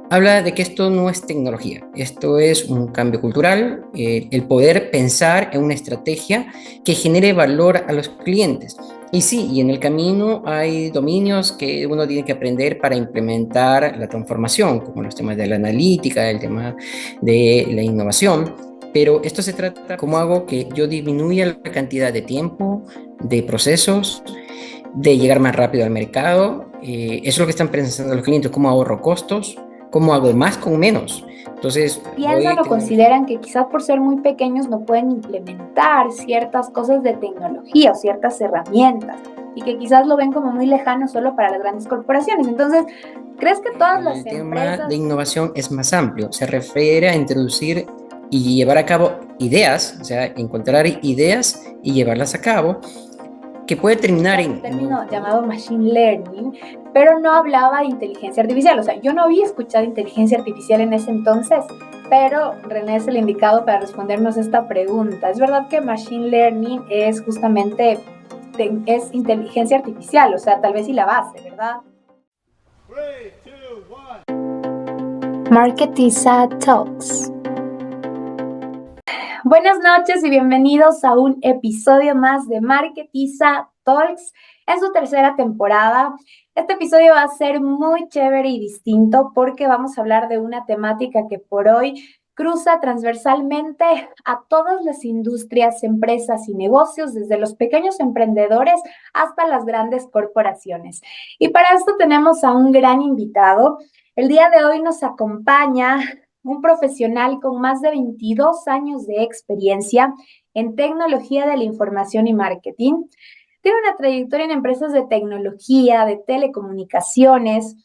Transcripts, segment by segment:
habla de que esto no es tecnología, esto es un cambio cultural, el poder pensar en una estrategia que genere valor a los clientes. Y sí, y en el camino hay dominios que uno tiene que aprender para implementar la transformación, como los temas de la analítica, el tema de la innovación. Pero esto se trata de cómo hago que yo disminuya la cantidad de tiempo, de procesos, de llegar más rápido al mercado. Eso es lo que están pensando los clientes, cómo ahorro costos, cómo hago más con menos. Entonces, Piensan hoy o tenemos... consideran que quizás por ser muy pequeños no pueden implementar ciertas cosas de tecnología o ciertas herramientas y que quizás lo ven como muy lejano solo para las grandes corporaciones. Entonces, ¿crees que todas las El tema de empresas... innovación es más amplio, se refiere a introducir y llevar a cabo ideas, o sea, encontrar ideas y llevarlas a cabo, que puede terminar escuchado un en nuevos término llamado productos. machine learning, pero no hablaba de inteligencia artificial? O sea, yo no había escuchado inteligencia artificial en ese entonces, pero René es el indicado para respondernos esta pregunta. ¿Es verdad que machine learning es justamente es inteligencia artificial? O sea, tal vez y la base, ¿verdad? Three, two, one. Marketiza Talks. Buenas noches y bienvenidos a un episodio más de Marketiza Talks en su tercera temporada. Este episodio va a ser muy chévere y distinto porque vamos a hablar de una temática que por hoy cruza transversalmente a todas las industrias, empresas y negocios, desde los pequeños emprendedores hasta las grandes corporaciones. Y para esto tenemos a un gran invitado. El día de hoy nos acompaña un profesional con más de 22 años de experiencia en tecnología de la información y marketing. Tiene una trayectoria en empresas de tecnología, de telecomunicaciones,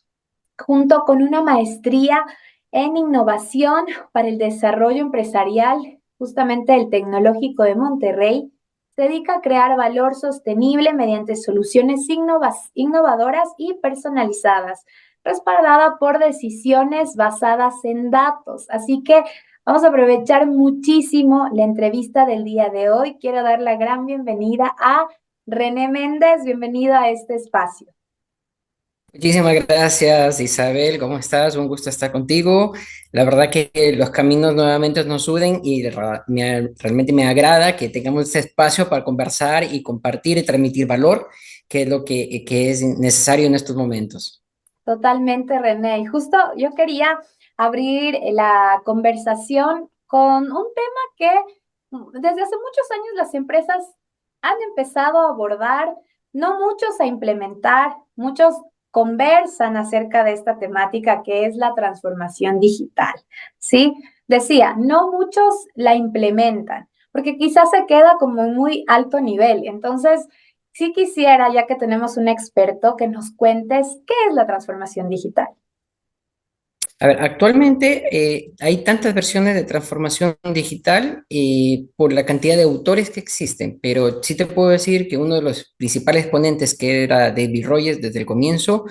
junto con una maestría en innovación para el desarrollo empresarial, justamente del Tecnológico de Monterrey. Se dedica a crear valor sostenible mediante soluciones innovadoras y personalizadas, respaldada por decisiones basadas en datos. Así que vamos a aprovechar muchísimo la entrevista del día de hoy. Quiero dar la gran bienvenida a René Méndez. Bienvenido a este espacio. Muchísimas gracias, Isabel. ¿Cómo estás? Un gusto estar contigo. La verdad que los caminos nuevamente nos unen y realmente me agrada que tengamos este espacio para conversar y compartir y transmitir valor, que es lo que es necesario en estos momentos. Totalmente, René. Y justo yo quería abrir la conversación con un tema que desde hace muchos años las empresas han empezado a abordar, no muchos a implementar, muchos conversan acerca de esta temática que es la transformación digital, ¿sí? Decía, no muchos la implementan, porque quizás se queda como en muy alto nivel. Entonces, sí quisiera, ya que tenemos un experto, que nos cuentes qué es la transformación digital. A ver, actualmente hay tantas versiones de transformación digital por la cantidad de autores que existen, pero sí te puedo decir que uno de los principales ponentes, que era David Rogers desde el comienzo,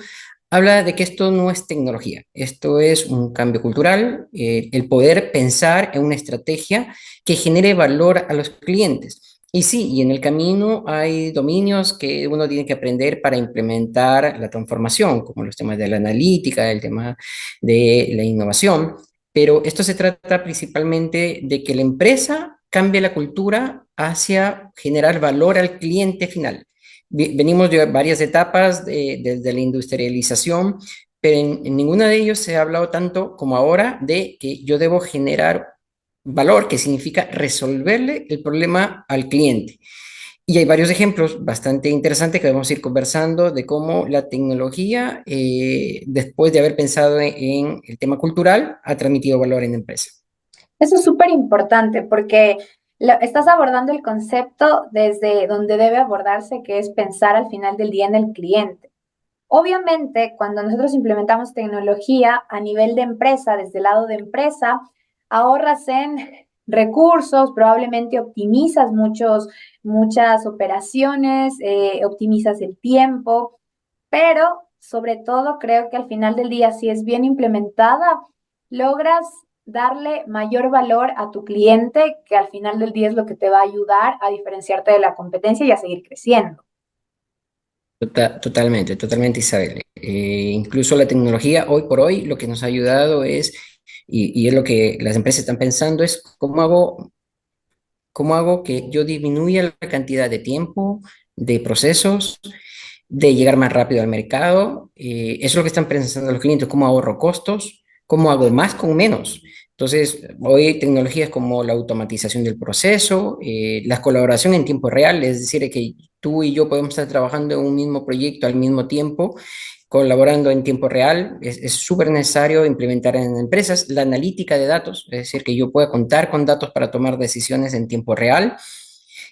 habla de que esto no es tecnología, esto es un cambio cultural, el poder pensar en una estrategia que genere valor a los clientes. Y sí, y en el camino hay dominios que uno tiene que aprender para implementar la transformación, como los temas de la analítica, el tema de la innovación, pero esto se trata principalmente de que la empresa cambie la cultura hacia generar valor al cliente final. Venimos de varias etapas desde la industrialización, pero en ninguna de ellos se ha hablado tanto como ahora de que yo debo generar valor, que significa resolverle el problema al cliente. Y hay varios ejemplos bastante interesantes que vamos a ir conversando de cómo la tecnología, después de haber pensado en el tema cultural, ha transmitido valor en la empresa. Eso es súper importante porque estás abordando el concepto desde donde debe abordarse, que es pensar al final del día en el cliente. Obviamente, cuando nosotros implementamos tecnología a nivel de empresa, desde el lado de empresa, ahorras en recursos, probablemente optimizas muchas operaciones, optimizas el tiempo, pero sobre todo creo que al final del día, si es bien implementada, logras darle mayor valor a tu cliente, que al final del día es lo que te va a ayudar a diferenciarte de la competencia y a seguir creciendo. Totalmente, Isabel. Incluso la tecnología, hoy por hoy, lo que nos ha ayudado es, y es lo que las empresas están pensando, es cómo hago que yo disminuya la cantidad de tiempo, de procesos, de llegar más rápido al mercado. Eso es lo que están pensando los clientes, cómo ahorro costos, cómo hago más con menos. Entonces, hoy hay tecnologías como la automatización del proceso, la colaboración en tiempo real, es decir, que tú y yo podemos estar trabajando en un mismo proyecto al mismo tiempo, colaborando en tiempo real. Es súper necesario implementar en empresas la analítica de datos, es decir, que yo pueda contar con datos para tomar decisiones en tiempo real,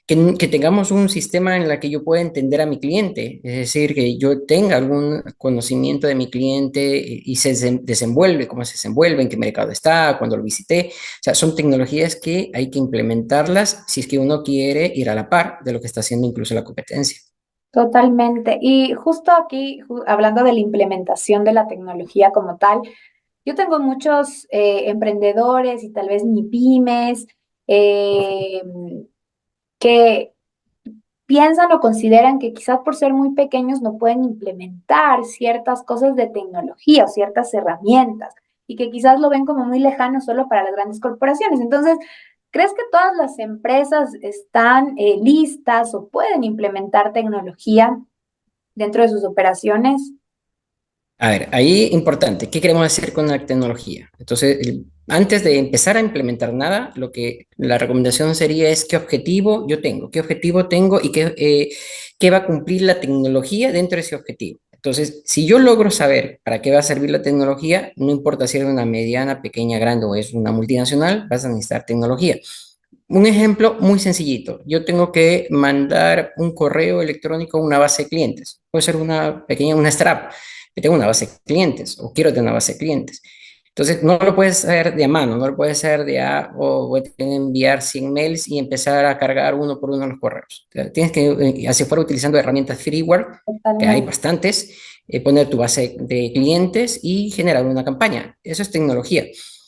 que tengamos un sistema en el que yo pueda entender a mi cliente, es decir, que yo tenga algún conocimiento de mi cliente y se desenvuelve, cómo se desenvuelve, en qué mercado está, cuándo lo visité. O sea, son tecnologías que hay que implementarlas si es que uno quiere ir a la par de lo que está haciendo incluso la competencia. Totalmente. Y justo aquí, hablando de la implementación de la tecnología como tal, yo tengo muchos emprendedores y tal vez ni pymes eh, que piensan o consideran que quizás por ser muy pequeños no pueden implementar ciertas cosas de tecnología o ciertas herramientas y que quizás lo ven como muy lejano solo para las grandes corporaciones. Entonces, ¿crees que todas las empresas están listas o pueden implementar tecnología dentro de sus operaciones? A ver, ahí importante, ¿qué queremos hacer con la tecnología? Entonces, antes de empezar a implementar nada, lo que la recomendación sería es qué objetivo yo tengo, qué objetivo tengo y qué va a cumplir la tecnología dentro de ese objetivo. Entonces, si yo logro saber para qué va a servir la tecnología, no importa si es una mediana, pequeña, grande o es una multinacional, vas a necesitar tecnología. Un ejemplo muy sencillito. Yo tengo que mandar un correo electrónico a una base de clientes. Puede ser una pequeña, una startup. Yo tengo una base de clientes o quiero tener una base de clientes. Entonces, no lo puedes hacer de a mano, no lo puedes hacer de a, o voy a tener que enviar 100 mails y empezar a cargar uno por uno los correos. O sea, tienes que, así fuera utilizando herramientas freeware, que hay Totalmente. bastantes, poner tu base de clientes y generar una campaña. Eso es tecnología.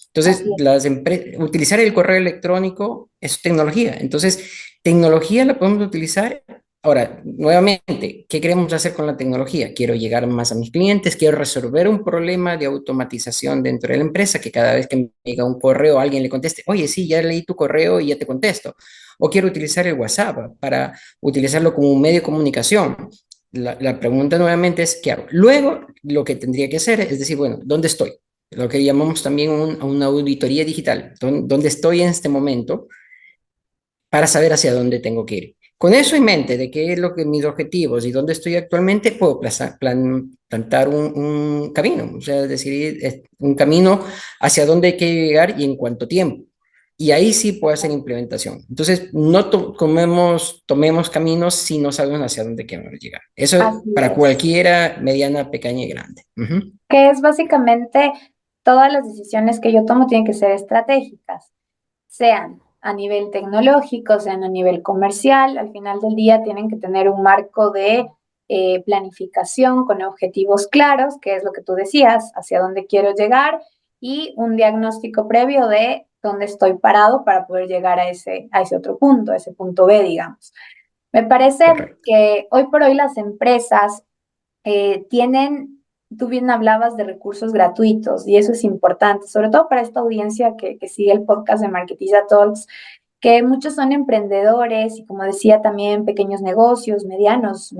Entonces, Así es. utilizar el correo electrónico es tecnología. Entonces, tecnología la podemos utilizar. Ahora, nuevamente, ¿qué queremos hacer con la tecnología? Quiero llegar más a mis clientes, quiero resolver un problema de automatización dentro de la empresa, que cada vez que me llega un correo, alguien le conteste, oye, sí, ya leí tu correo y ya te contesto. O quiero utilizar el WhatsApp para utilizarlo como un medio de comunicación. La pregunta nuevamente es, ¿qué hago? Luego, lo que tendría que hacer es decir, bueno, ¿dónde estoy? Lo que llamamos también una auditoría digital, dónde estoy en este momento para saber hacia dónde tengo que ir. Con eso en mente, de qué es lo que mis objetivos y dónde estoy actualmente, puedo plantar un camino, o sea, decidir un camino hacia dónde hay que llegar y en cuánto tiempo. Y ahí sí puede hacer implementación. Entonces, no tomemos caminos si no sabemos hacia dónde queremos llegar. Eso Así para es. cualquiera, mediana, pequeña y grande. Ujú. Que es básicamente todas las decisiones que yo tomo tienen que ser estratégicas, sean a nivel tecnológico, sean a nivel comercial, al final del día tienen que tener un marco de planificación con objetivos claros, que es lo que tú decías, hacia dónde quiero llegar y un diagnóstico previo de dónde estoy parado para poder llegar a ese otro punto, a ese punto B, digamos. Me parece Correcto. que hoy por hoy las empresas tienen, tú bien hablabas de recursos gratuitos y eso es importante, sobre todo para esta audiencia que sigue el podcast de Marketiza Talks, que muchos son emprendedores y como decía también pequeños negocios, medianos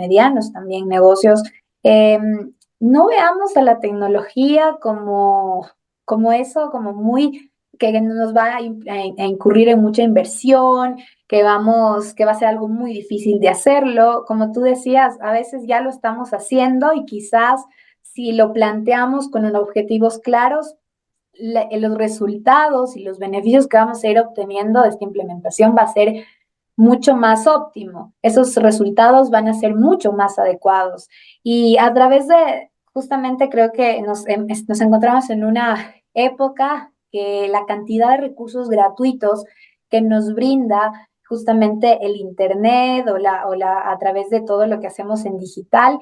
también negocios. Eh, no veamos a la tecnología como eso, como muy que nos va a incurrir en mucha inversión, que va a ser algo muy difícil de hacerlo. Como tú decías, a veces ya lo estamos haciendo y quizás si lo planteamos con unos objetivos claros, los resultados y los beneficios que vamos a ir obteniendo de esta implementación va a ser mucho más óptimo. Esos resultados van a ser mucho más adecuados. Y a través de, justamente creo que nos encontramos en una época que la cantidad de recursos gratuitos que nos brinda justamente el Internet a través de todo lo que hacemos en digital,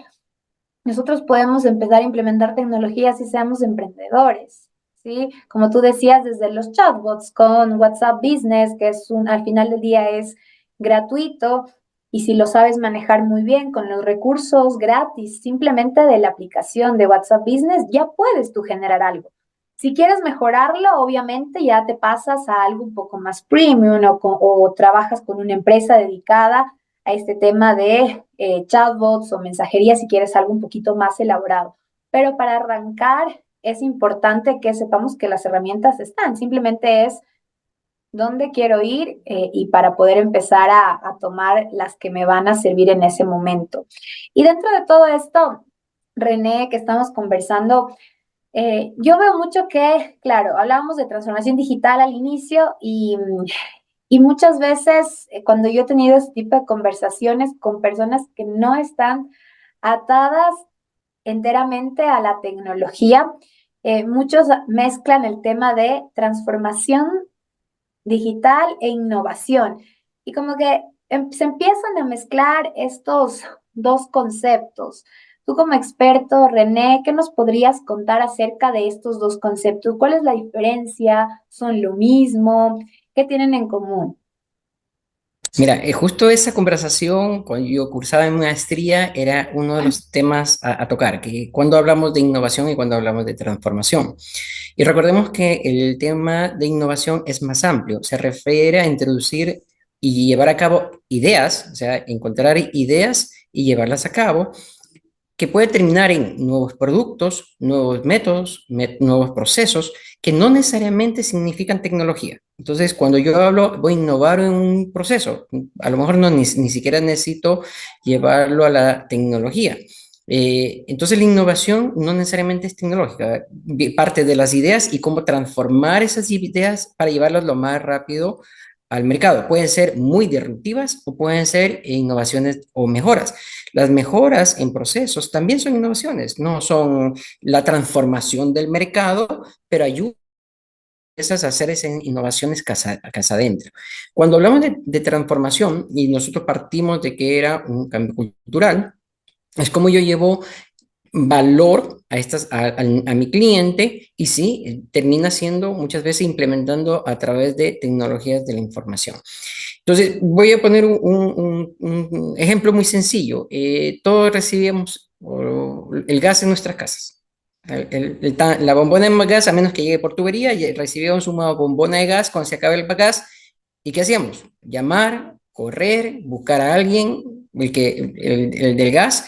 nosotros podemos empezar a implementar tecnologías y seamos emprendedores, ¿sí? Como tú decías, desde los chatbots con WhatsApp Business, que al final del día es gratuito, Y si lo sabes manejar muy bien con los recursos gratis, simplemente de la aplicación de WhatsApp Business, ya puedes tú generar algo. Si quieres mejorarlo, obviamente ya te pasas a algo un poco más premium o trabajas con una empresa dedicada a este tema de chatbots o mensajería si quieres algo un poquito más elaborado. Pero para arrancar es importante que sepamos que las herramientas están. Simplemente es dónde quiero ir y para poder empezar a tomar las que me van a servir en ese momento. Y dentro de todo esto, René, que estamos conversando, yo veo mucho que, claro, hablábamos de transformación digital al inicio y muchas veces cuando yo he tenido este tipo de conversaciones con personas que no están atadas enteramente a la tecnología, muchos mezclan el tema de transformación digital e innovación. Y como que se empiezan a mezclar estos dos conceptos. Tú como experto, René, ¿qué nos podrías contar acerca de estos dos conceptos? ¿Cuál es la diferencia? ¿Son lo mismo? ¿Qué tienen en común? Mira, justo esa conversación cuando yo cursaba en maestría era uno de los temas a tocar, que cuando hablamos de innovación y cuando hablamos de transformación. Y recordemos que el tema de innovación es más amplio, se refiere a introducir y llevar a cabo ideas, o sea, encontrar ideas y llevarlas a cabo que puede terminar en nuevos productos, nuevos métodos, nuevos procesos, que no necesariamente significan tecnología. Entonces, cuando yo hablo, voy a innovar en un proceso, a lo mejor no, ni siquiera necesito llevarlo a la tecnología. Entonces, la innovación no necesariamente es tecnológica, parte de las ideas y cómo transformar esas ideas para llevarlas lo más rápido al mercado. Pueden ser muy disruptivas o pueden ser innovaciones o mejoras. Las mejoras en procesos también son innovaciones, no son la transformación del mercado, pero ayudan a hacer esas innovaciones casa adentro. Cuando hablamos de transformación, y nosotros partimos de que era un cambio cultural, es como yo llevo valor a mi cliente y sí, termina siendo muchas veces implementando a través de tecnologías de la información. Entonces, voy a poner un ejemplo muy sencillo. Todos recibimos el gas en nuestras casas. La bombona de gas, a menos que llegue por tubería, recibimos una bombona de gas cuando se acabe el gas. ¿Y qué hacíamos? Llamar, correr, buscar a alguien, el del gas,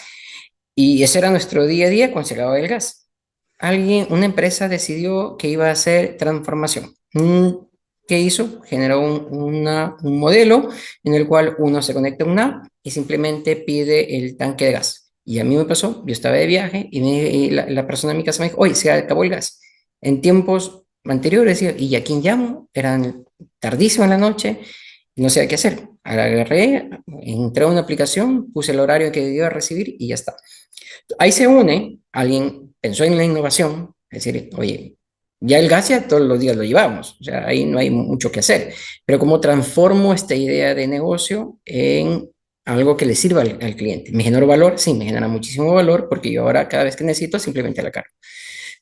y ese era nuestro día a día cuando se acababa el gas. Una empresa decidió que iba a hacer transformación. ¿Qué hizo? Generó un modelo en el cual uno se conecta a una app y simplemente pide el tanque de gas. Y a mí me pasó, yo estaba de viaje y la persona en mi casa me dijo, oye, se acabó el gas. En tiempos anteriores, ¿y a quién llamo? Eran tardísimo en la noche y no sabía qué hacer. Agarré, entré a una aplicación, puse el horario que iba a recibir y ya está. Ahí se une, alguien pensó en la innovación, es decir, oye, ya el gas ya todos los días lo llevamos, o sea, ahí no hay mucho que hacer, pero ¿cómo transformo esta idea de negocio en algo que le sirva al cliente? ¿Me genera valor? Sí, me genera muchísimo valor porque yo ahora cada vez que necesito simplemente la cargo.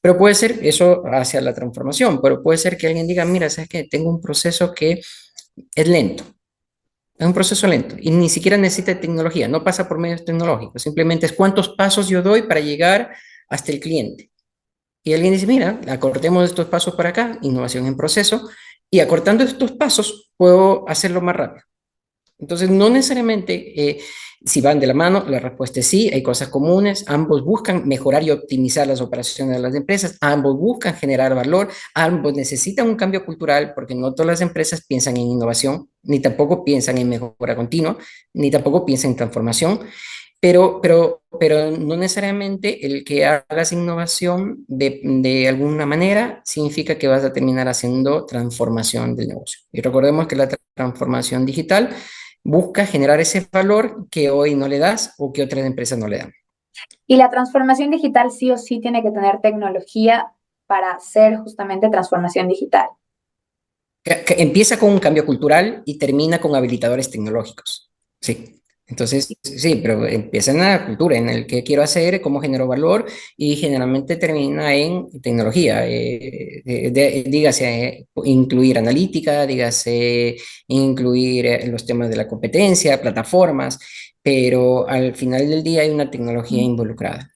Pero puede ser eso hacia la transformación, pero puede ser que alguien diga, mira, sabes que tengo un proceso que es lento, es un proceso lento y ni siquiera necesita tecnología, no pasa por medios tecnológicos, simplemente es cuántos pasos yo doy para llegar hasta el cliente. Y alguien dice, mira, acortemos estos pasos para acá, innovación en proceso, y acortando estos pasos puedo hacerlo más rápido. Entonces, no necesariamente si van de la mano, la respuesta es sí, hay cosas comunes, ambos buscan mejorar y optimizar las operaciones de las empresas, ambos buscan generar valor, ambos necesitan un cambio cultural porque no todas las empresas piensan en innovación, ni tampoco piensan en mejora continua, ni tampoco piensan en transformación, pero no necesariamente el que hagas innovación de alguna manera significa que vas a terminar haciendo transformación del negocio. Y recordemos que la transformación digital busca generar ese valor que hoy no le das o que otras empresas no le dan. Y la transformación digital sí o sí tiene que tener tecnología para hacer justamente transformación digital. Que empieza con un cambio cultural y termina con habilitadores tecnológicos. Sí. Entonces, sí, pero empieza en la cultura, en el que quiero hacer, cómo genero valor y generalmente termina en tecnología. Dígase incluir analítica, dígase incluir los temas de la competencia, plataformas, pero al final del día hay una tecnología involucrada.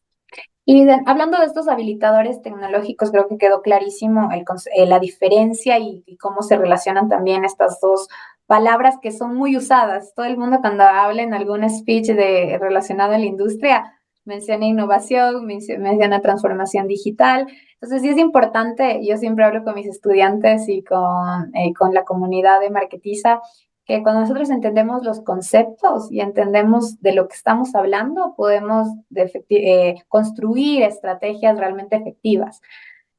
Y hablando de estos habilitadores tecnológicos, creo que quedó clarísimo la diferencia y cómo se relacionan también estas dos palabras que son muy usadas. Todo el mundo cuando habla en algún speech relacionado a la industria menciona innovación, menciona transformación digital. Entonces sí es importante, yo siempre hablo con mis estudiantes y con la comunidad de Marketiza, que cuando nosotros entendemos los conceptos y entendemos de lo que estamos hablando, podemos construir estrategias realmente efectivas,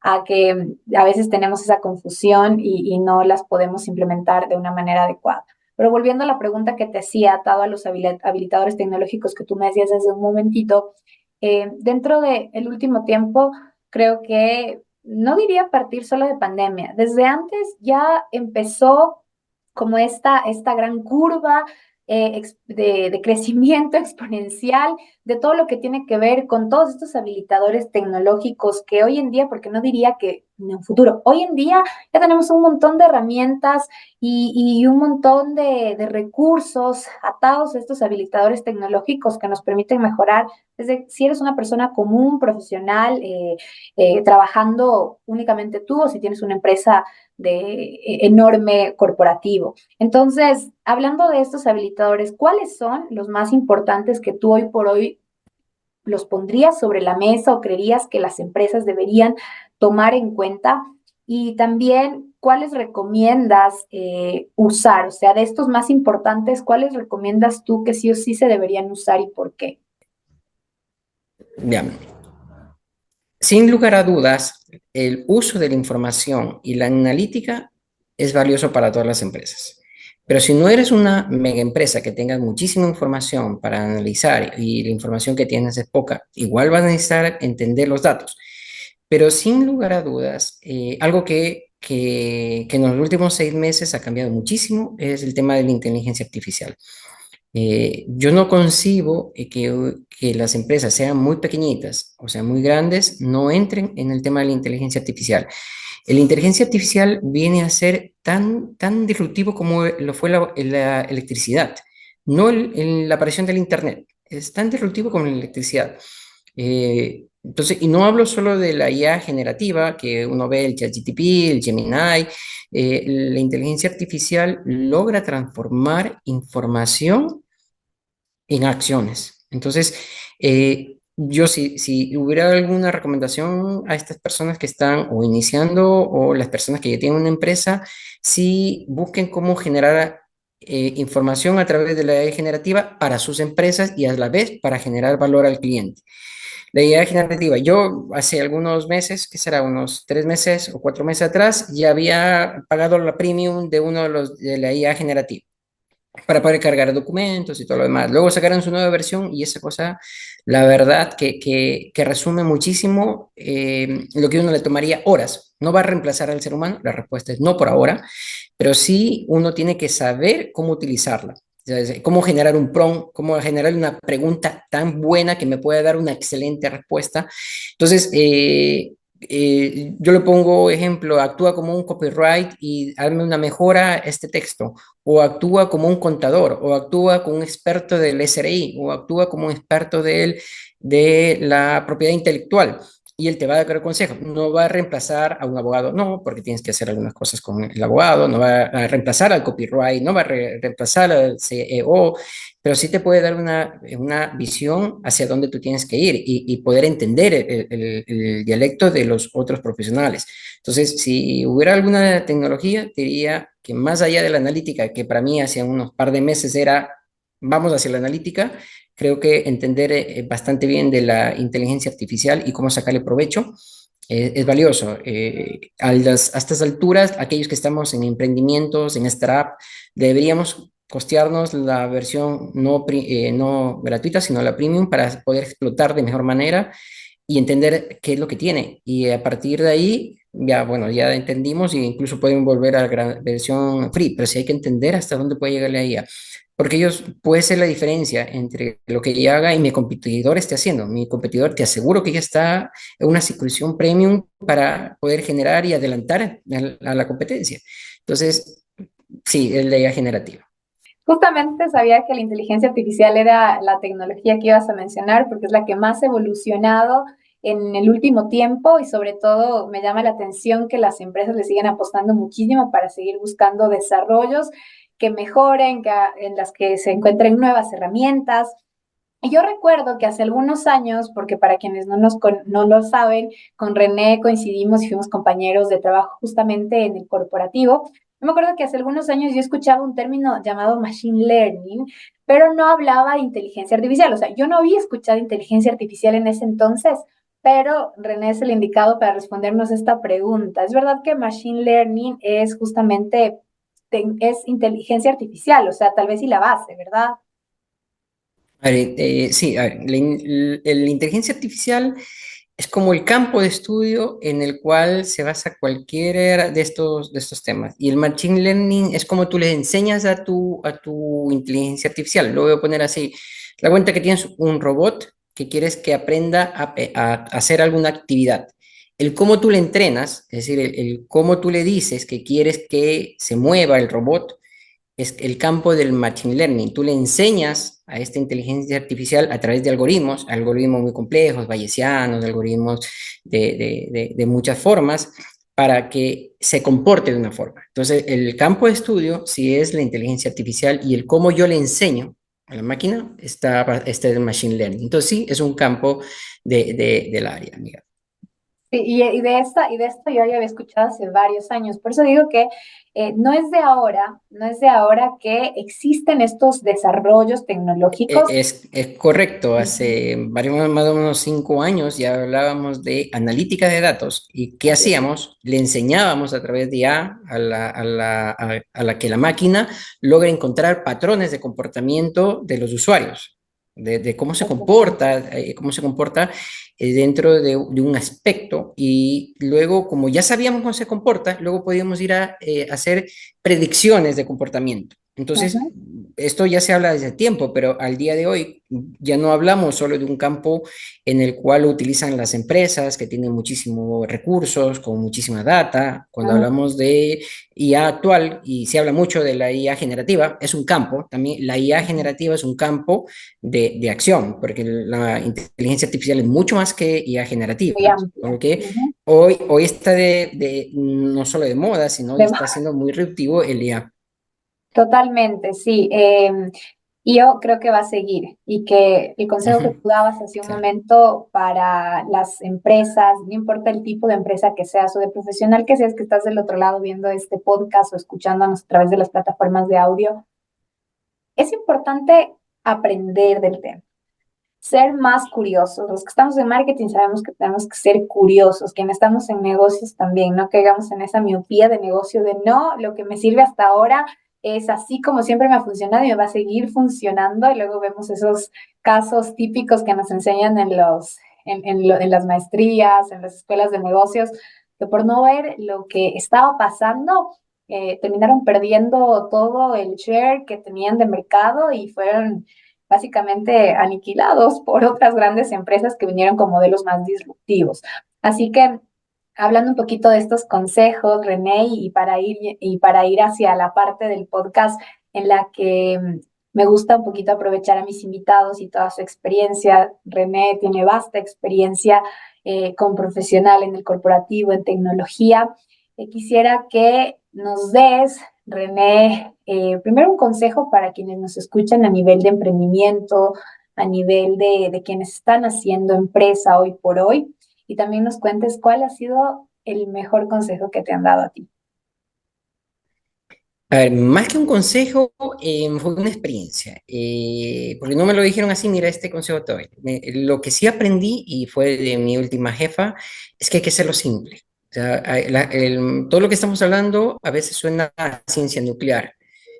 a que a veces tenemos esa confusión y no las podemos implementar de una manera adecuada. Pero volviendo a la pregunta que te hacía, atado a los habilitadores tecnológicos que tú me decías hace un momentito, dentro del último tiempo, creo que no diría a partir solo de pandemia, desde antes ya empezó como esta gran curva de crecimiento exponencial de todo lo que tiene que ver con todos estos habilitadores tecnológicos que hoy en día, porque no diría que en un futuro, hoy en día ya tenemos un montón de herramientas y un montón de recursos atados a estos habilitadores tecnológicos que nos permiten mejorar desde si eres una persona común, profesional, trabajando únicamente tú o si tienes una empresa de enorme corporativo. Entonces, hablando de estos habilitadores, ¿cuáles son los más importantes que tú hoy por hoy los pondrías sobre la mesa o creerías que las empresas deberían tomar en cuenta? Y también, ¿cuáles recomiendas usar? O sea, de estos más importantes, ¿cuáles recomiendas tú que sí o sí se deberían usar y por qué? Bien, sin lugar a dudas, el uso de la información y la analítica es valioso para todas las empresas. Pero si no eres una mega empresa que tenga muchísima información para analizar y la información que tienes es poca, igual vas a necesitar entender los datos. Pero sin lugar a dudas, algo que en los últimos 6 meses ha cambiado muchísimo es el tema de la inteligencia artificial. Yo no concibo que las empresas sean muy pequeñitas o sean muy grandes, no entren en el tema de la inteligencia artificial. La inteligencia artificial viene a ser tan disruptivo como lo fue la electricidad, no la aparición del Internet. Es tan disruptivo como la electricidad. Entonces, y no hablo solo de la IA generativa, que uno ve el ChatGPT, el Gemini, la inteligencia artificial logra transformar información en acciones. Entonces, yo si hubiera alguna recomendación a estas personas que están o iniciando o las personas que ya tienen una empresa, sí busquen cómo generar información a través de la IA generativa para sus empresas y a la vez para generar valor al cliente. La IA generativa, yo hace algunos meses, que será unos 3 meses o 4 meses atrás, ya había pagado la premium de uno de los de la IA generativa para poder cargar documentos y todo lo demás. Luego sacaron su nueva versión y esa cosa, la verdad, que resume muchísimo lo que uno le tomaría horas. No va a reemplazar al ser humano, la respuesta es no por ahora, pero sí uno tiene que saber cómo utilizarla. O sea, cómo generar un prompt, cómo generar una pregunta tan buena que me pueda dar una excelente respuesta. Entonces, yo le pongo ejemplo, actúa como un copyright y hazme una mejora a este texto, o actúa como un contador, o actúa como un experto del SRI, o actúa como un experto de la propiedad intelectual. Y él te va a dar consejos. No va a reemplazar a un abogado, no, porque tienes que hacer algunas cosas con el abogado, no va a reemplazar al copyright, no va a reemplazar al CEO, pero sí te puede dar una visión hacia dónde tú tienes que ir y poder entender el dialecto de los otros profesionales. Entonces, si hubiera alguna tecnología, diría que más allá de la analítica, que para mí hace unos par de meses era, vamos hacia la analítica, creo que entender bastante bien de la inteligencia artificial y cómo sacarle provecho es valioso. A estas alturas, aquellos que estamos en emprendimientos, en startup, deberíamos costearnos la versión no gratuita, sino la premium para poder explotar de mejor manera y entender qué es lo que tiene. Y a partir de ahí, ya, bueno, ya entendimos y incluso pueden volver a la versión free, pero sí hay que entender hasta dónde puede llegar la IA. porque ellos puede ser la diferencia entre lo que ella haga y mi competidor esté haciendo. Mi competidor, te aseguro que ya está en una situación premium para poder generar y adelantar a la competencia. Entonces, sí, es la IA generativa. Justamente sabía que la inteligencia artificial era la tecnología que ibas a mencionar porque es la que más ha evolucionado en el último tiempo y sobre todo me llama la atención que las empresas le siguen apostando muchísimo para seguir buscando desarrollos que mejoren, en las que se encuentren nuevas herramientas. Y yo recuerdo que hace algunos años, porque para quienes no lo saben, con René coincidimos y fuimos compañeros de trabajo justamente en el corporativo. Yo me acuerdo que hace algunos años yo escuchaba un término llamado machine learning, pero no hablaba de inteligencia artificial. O sea, yo no había escuchado inteligencia artificial en ese entonces, pero René es el indicado para respondernos esta pregunta. ¿Es verdad que machine learning es justamente, es inteligencia artificial? O sea, tal vez y la base, ¿verdad? A ver, sí, a ver, la inteligencia artificial es como el campo de estudio en el cual se basa cualquiera de estos temas. Y el machine learning es como tú le enseñas a tu inteligencia artificial. Lo voy a poner así. La cuenta que tienes un robot que quieres que aprenda a hacer alguna actividad. El cómo tú le entrenas, es decir, el cómo tú le dices que quieres que se mueva el robot, es el campo del machine learning. Tú le enseñas a esta inteligencia artificial a través de algoritmos muy complejos, bayesianos, algoritmos de muchas formas, para que se comporte de una forma. Entonces, el campo de estudio, si es la inteligencia artificial y el cómo yo le enseño a la máquina, está el machine learning. Entonces, sí, es un campo del área, amiga. Sí, y de esto yo ya había escuchado hace varios años. Por eso digo que no es de ahora que existen estos desarrollos tecnológicos. Es correcto, Ujú. hace varios, más o menos 5 años ya hablábamos de analítica de datos y ¿qué Así es. hacíamos? Le enseñábamos a través de IA a la que la máquina logra encontrar patrones de comportamiento de los usuarios, de cómo se comporta dentro de un aspecto y luego, como ya sabíamos cómo se comporta, luego podíamos ir a hacer predicciones de comportamiento. Entonces, Ujú. esto ya se habla desde tiempo, pero al día de hoy ya no hablamos solo de un campo en el cual lo utilizan las empresas que tienen muchísimos recursos, con muchísima data. Cuando Mm, hablamos de IA actual, y se habla mucho de la IA generativa, es un campo, también la IA ujú. generativa es un campo de acción, porque la inteligencia artificial es mucho más que IA Muy generativa. amplia. Porque Ujú. hoy está no solo de moda, sino hoy De- está siendo muy reactivo el IA. Totalmente, sí. Y yo creo que va a seguir y que el consejo que Ujú, tú dabas hace un sí. momento para las empresas, no importa el tipo de empresa que seas o de profesional que seas, que estás del otro lado viendo este podcast o escuchándonos a través de las plataformas de audio, es importante aprender del tema, ser más curiosos. Los que estamos en marketing sabemos que tenemos que ser curiosos, quienes estamos en negocios también, no caigamos en esa miopía de negocio de no, lo que me sirve hasta ahora es así como siempre me ha funcionado y me va a seguir funcionando. Y luego vemos esos casos típicos que nos enseñan en las maestrías, en las escuelas de negocios, que por no ver lo que estaba pasando, terminaron perdiendo todo el share que tenían de mercado y fueron básicamente aniquilados por otras grandes empresas que vinieron con modelos más disruptivos. Así que, hablando un poquito de estos consejos, René, y para ir hacia la parte del podcast en la que me gusta un poquito aprovechar a mis invitados y toda su experiencia. René tiene vasta experiencia como profesional en el corporativo, en tecnología. Quisiera que nos des, René, primero un consejo para quienes nos escuchan a nivel de emprendimiento, a nivel de quienes están haciendo empresa hoy por hoy, y también nos cuentes cuál ha sido el mejor consejo que te han dado a ti. A ver, más que un consejo, fue una experiencia, porque no me lo dijeron así, mira, este consejo te doy. Lo que sí aprendí, y fue de mi última jefa, es que hay que hacerlo simple. O sea, todo lo que estamos hablando a veces suena a ciencia nuclear,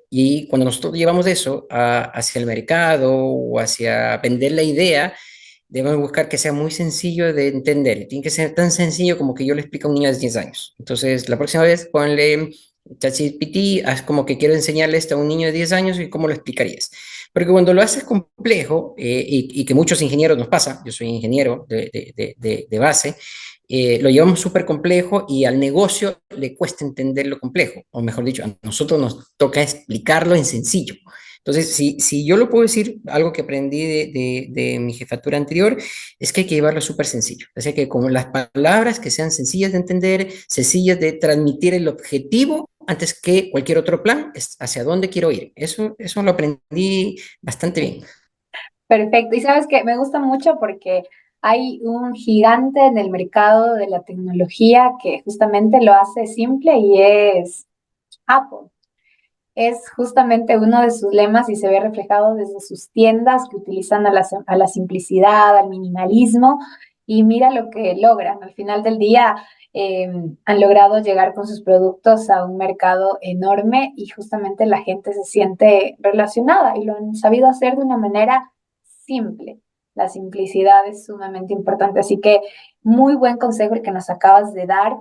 y cuando nosotros llevamos eso hacia el mercado o hacia vender la idea, debemos buscar que sea muy sencillo de entender. Tiene que ser tan sencillo como que yo le explico a un niño de 10 años. Entonces, la próxima vez ponle ChatGPT, haz como que quiero enseñarle esto a un niño de 10 años y cómo lo explicarías. Porque cuando lo haces complejo, y que muchos ingenieros nos pasa, yo soy ingeniero de base, lo llevamos súper complejo y al negocio le cuesta entender lo complejo, o mejor dicho, a nosotros nos toca explicarlo en sencillo. Entonces, si yo lo puedo decir, algo que aprendí de mi jefatura anterior, es que hay que llevarlo súper sencillo. O sea, que con las palabras que sean sencillas de entender, sencillas de transmitir el objetivo, antes que cualquier otro plan, es hacia dónde quiero ir. Eso lo aprendí bastante bien. Perfecto. Y sabes que me gusta mucho porque hay un gigante en el mercado de la tecnología que justamente lo hace simple y es Apple. Es justamente uno de sus lemas y se ve reflejado desde sus tiendas que utilizan a la simplicidad, al minimalismo y mira lo que logran. Al final del día han logrado llegar con sus productos a un mercado enorme y justamente la gente se siente relacionada y lo han sabido hacer de una manera simple. La simplicidad es sumamente importante, así que muy buen consejo el que nos acabas de dar.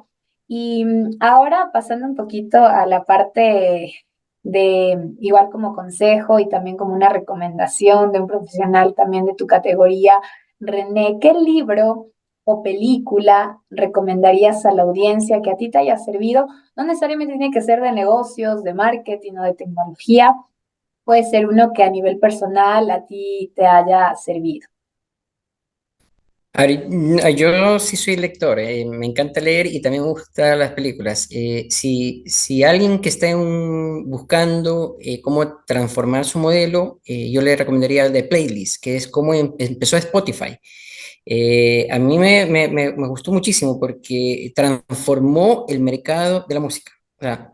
Y ahora pasando un poquito a la parte de igual como consejo y también como una recomendación de un profesional también de tu categoría. René, ¿qué libro o película recomendarías a la audiencia que a ti te haya servido? No necesariamente tiene que ser de negocios, de marketing o de tecnología, puede ser uno que a nivel personal a ti te haya servido. A ver, yo sí soy lector, me encanta leer y también me gustan las películas. Si alguien que está buscando cómo transformar su modelo, yo le recomendaría el de Playlist, que es cómo empezó Spotify. A mí me gustó muchísimo porque transformó el mercado de la música. O sea,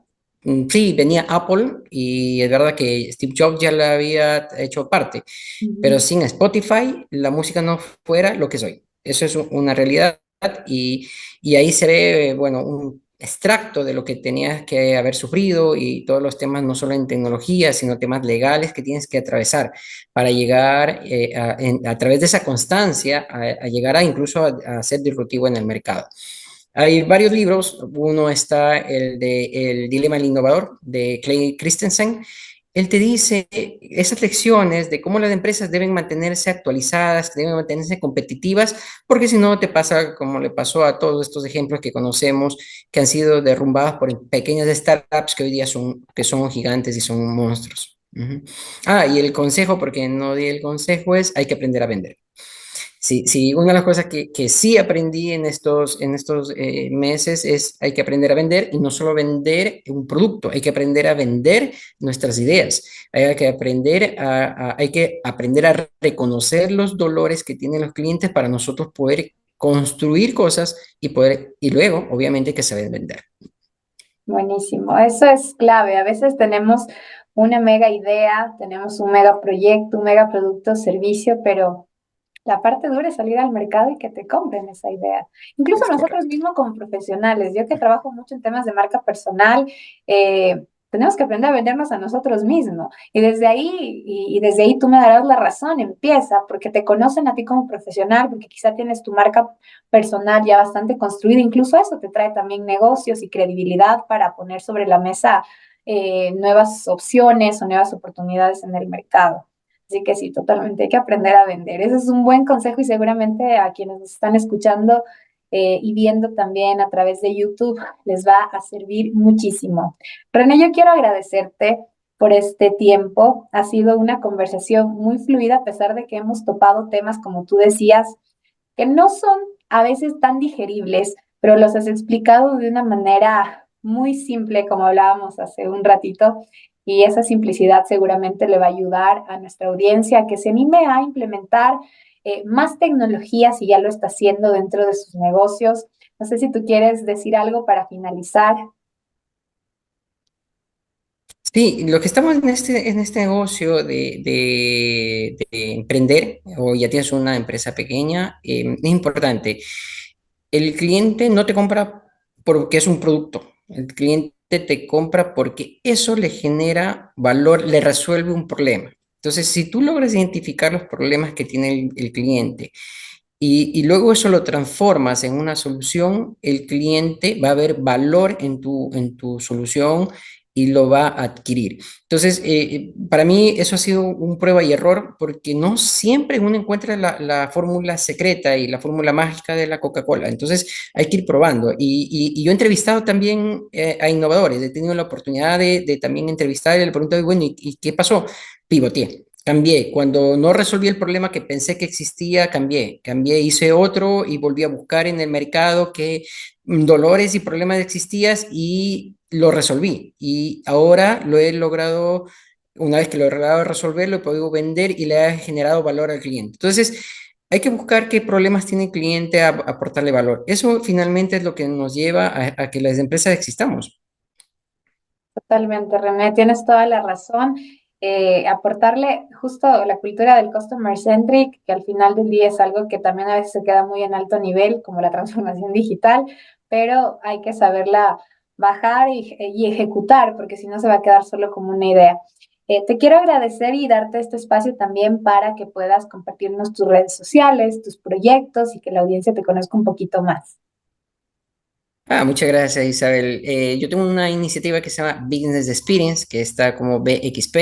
sí, venía Apple y es verdad que Steve Jobs ya la había hecho parte, pero Ujú. sin Spotify la música no fuera lo que soy. Eso es una realidad y, y ahí se ve, bueno, un extracto de lo que tenías que haber sufrido y todos los temas, no solo en tecnología, sino temas legales que tienes que atravesar para llegar a través de esa constancia a llegar a incluso a ser disruptivo en el mercado. Hay varios libros, uno está el de El Dilema del Innovador de Clay Christensen. Él te dice esas lecciones de cómo las empresas deben mantenerse actualizadas, deben mantenerse competitivas, porque si no te pasa como le pasó a todos estos ejemplos que conocemos, que han sido derrumbadas por pequeñas startups que hoy día que son gigantes y son monstruos. Ujú. Ah, y el consejo, porque no di el consejo, es hay que aprender a vender. Sí, sí, una de las cosas que sí aprendí en estos meses es hay que aprender a vender y no solo vender un producto, hay que aprender a vender nuestras ideas, hay que aprender a reconocer los dolores que tienen los clientes para nosotros poder construir cosas y luego, obviamente, que saber vender. Buenísimo, eso es clave. A veces tenemos una mega idea, tenemos un mega proyecto, un mega producto o servicio, pero la parte dura es salir al mercado y que te compren esa idea. Incluso Es nosotros correcto. mismos como profesionales, yo que trabajo mucho en temas de marca personal, tenemos que aprender a vendernos a nosotros mismos. Y desde ahí, y desde ahí tú me darás la razón, empieza, porque te conocen a ti como profesional, porque quizá tienes tu marca personal ya bastante construida. Incluso eso te trae también negocios y credibilidad para poner sobre la mesa nuevas opciones o nuevas oportunidades en el mercado. Así que sí, totalmente hay que aprender a vender. Ese es un buen consejo y seguramente a quienes nos están escuchando y viendo también a través de YouTube les va a servir muchísimo. René, yo quiero agradecerte por este tiempo. Ha sido una conversación muy fluida a pesar de que hemos topado temas, como tú decías, que no son a veces tan digeribles, pero los has explicado de una manera muy simple, como hablábamos hace un ratito, y esa simplicidad seguramente le va a ayudar a nuestra audiencia a que se anime a implementar más tecnología si ya lo está haciendo dentro de sus negocios. No sé si tú quieres decir algo para finalizar. Sí, lo que estamos en este negocio de emprender, o ya tienes una empresa pequeña, es importante. El cliente no te compra porque es un producto. El cliente te compra porque eso le genera valor, le resuelve un problema. Entonces, si tú logras identificar los problemas que tiene el cliente y luego eso lo transformas en una solución, el cliente va a ver valor en tu solución y lo va a adquirir. Entonces, para mí eso ha sido un prueba y error porque no siempre uno encuentra la fórmula secreta y la fórmula mágica de la Coca-Cola. Entonces, hay que ir probando. Y yo he entrevistado también a innovadores, he tenido la oportunidad de también entrevistar y le pregunto, bueno, ¿y qué pasó? Pivoteé. Cambié. Cuando no resolví el problema que pensé que existía, cambié, hice otro y volví a buscar en el mercado qué dolores y problemas existían y lo resolví. Y ahora lo he logrado, una vez que lo he logrado resolver, lo he podido vender y le he generado valor al cliente. Entonces, hay que buscar qué problemas tiene el cliente a aportarle valor. Eso finalmente es lo que nos lleva a que las empresas existamos. Totalmente, René, tienes toda la razón. Aportarle justo la cultura del customer centric, que al final del día es algo que también a veces se queda muy en alto nivel, como la transformación digital, pero hay que saberla bajar y ejecutar, porque si no se va a quedar solo como una idea. Te quiero agradecer y darte este espacio también para que puedas compartirnos tus redes sociales, tus proyectos y que la audiencia te conozca un poquito más. Muchas gracias, Isabel. Yo tengo una iniciativa que se llama Business Experience, que está como BXP.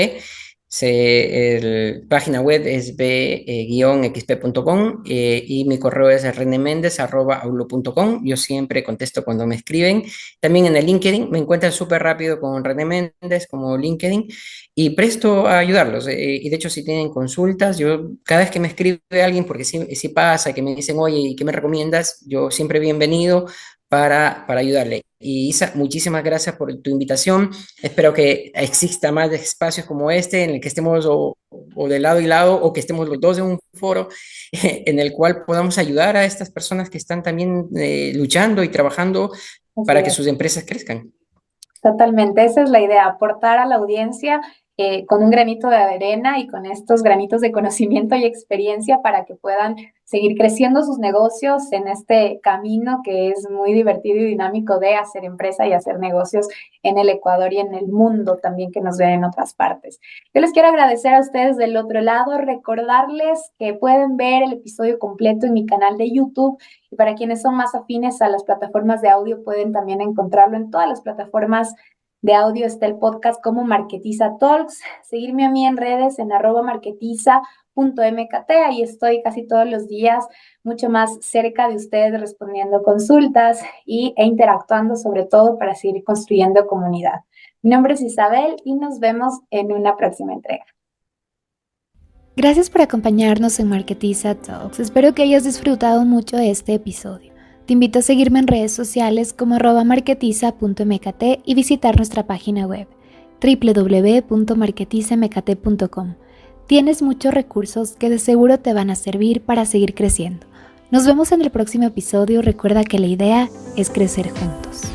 La página web es b-xp.com y mi correo es renemendez@outlook.com. Yo siempre contesto cuando me escriben. También en el LinkedIn me encuentran súper rápido con René Méndez como LinkedIn y presto a ayudarlos. Y de hecho, si tienen consultas, yo cada vez que me escribe alguien, porque sí pasa, que me dicen, oye, ¿y qué me recomiendas? Yo siempre bienvenido para ayudarle. Y Isa, muchísimas gracias por tu invitación. Espero que exista más espacios como este en el que estemos o de lado y lado o que estemos los dos en un foro en el cual podamos ayudar a estas personas que están también luchando y trabajando Así para que es. sus empresas crezcan. Totalmente, esa es la idea, aportar a la audiencia con un granito de arena y con estos granitos de conocimiento y experiencia para que puedan seguir creciendo sus negocios en este camino que es muy divertido y dinámico de hacer empresa y hacer negocios en el Ecuador y en el mundo también que nos ven en otras partes. Yo les quiero agradecer a ustedes del otro lado, recordarles que pueden ver el episodio completo en mi canal de YouTube. Y para quienes son más afines a las plataformas de audio, pueden también encontrarlo en todas las plataformas de audio. Está el podcast como Marketiza Talks. Seguirme a mí en redes en @marketiza.mkt. Ahí estoy casi todos los días, mucho más cerca de ustedes, respondiendo consultas e interactuando sobre todo para seguir construyendo comunidad. Mi nombre es Isabel y nos vemos en una próxima entrega. Gracias por acompañarnos en Marketiza Talks. Espero que hayas disfrutado mucho de este episodio. Te invito a seguirme en redes sociales como @marketiza.mkt y visitar nuestra página web www.marketizamkt.com. Tienes muchos recursos que de seguro te van a servir para seguir creciendo. Nos vemos en el próximo episodio. Recuerda que la idea es crecer juntos.